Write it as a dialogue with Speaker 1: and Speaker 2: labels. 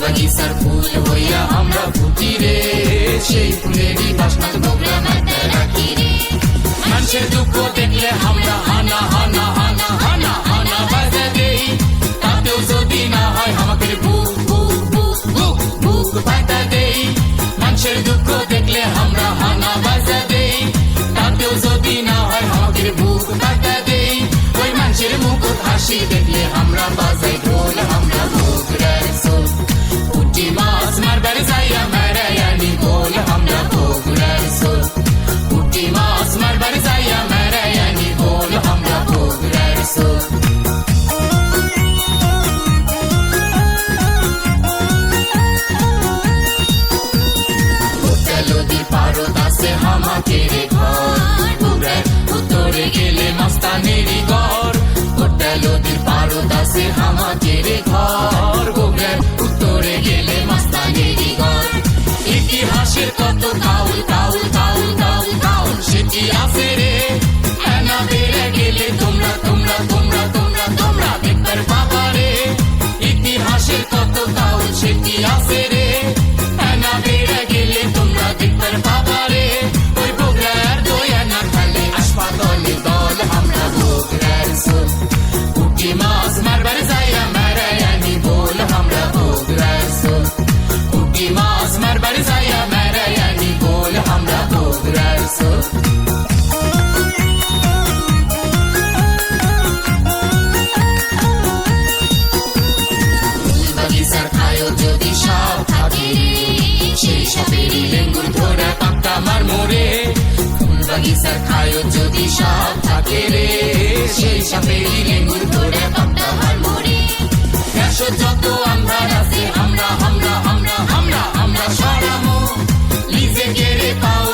Speaker 1: বাগিচার ফুল হইয়া আমরা ফুটি রে, সেই ফুলেরই বাসনা বগলা মাথায় রাখি রে। মানুষের দুঃখ দেখলে আমরা হানা হানা হানা হানা হানা বাজা দেই, তাতেও যদি না হয় আমাদের বুক বুক বুক বুক বুক বাজা দেই। মানুষের দুঃখ দেখলে আমরা হানা বাজা দেই, তাতেও যদি না হয় আমাদের বুক বাজা দেই। ওই মানুষের মুখ হাসি দেখলে আমরা বাজাই ঢোল, আমরা বগুড়ার সোল। পুঁটি মাছ মারবার যাইয়া মেরায়ানি গোল, আমরা বগুড়ার সোল। পুঁটি মাছ মারবার যাইয়া মেরায়ানি গোল, আমরা বগুড়ার সোল। নদীর পারদ আছে হামাকের ঘর, বগুড়ার উত্তরে গেলে মস্তানেরই ঘর। নদীর পারদ আছে হামাকের ঘর, বগুড়ার উত্তরে গেলে মস্তানেরই ঘর। ইতিহাসের কত cowl cowl cowl cowl cowl সেটি আছে রে, না বেড়ে গেলে তোমরা তোমরা তোমরা তোমরা তোমরা দেখবার বাবা রে। ইতিহাসের কত কাউল সেটি আছে রে, না বেড়ে গেলে তোমরা দেখবার বাবা রে। ওই বগুড়ার দয়া না খালে আসবা দলে দল, আমরা বগুড়ার সোল। পুঁটি মাছ মারবার যাইয়া মেরায়ানি গোল, আমরা বগুড়ার সোল। পুঁটি মাছ মারবার যাইয়া মেরায়ানি গোল, আমরা বগুড়ার সোল। বাগিচার খায়ও যদি সাপ থাকে রে, সেই সাপেরই লেঙ্গুর ধরে পাক্কা মার মোরে। ফুল বাগিচার খায়ও যদি সাপ থাকে রে, সেই সাপেরই লেঙ্গুর ধরে পাক্কা মার মোরে। দেশে যত আন্ধার আছে আমরা আমরা আমরা আমরা আমরা সরামো, লিজে গেড়ে পাও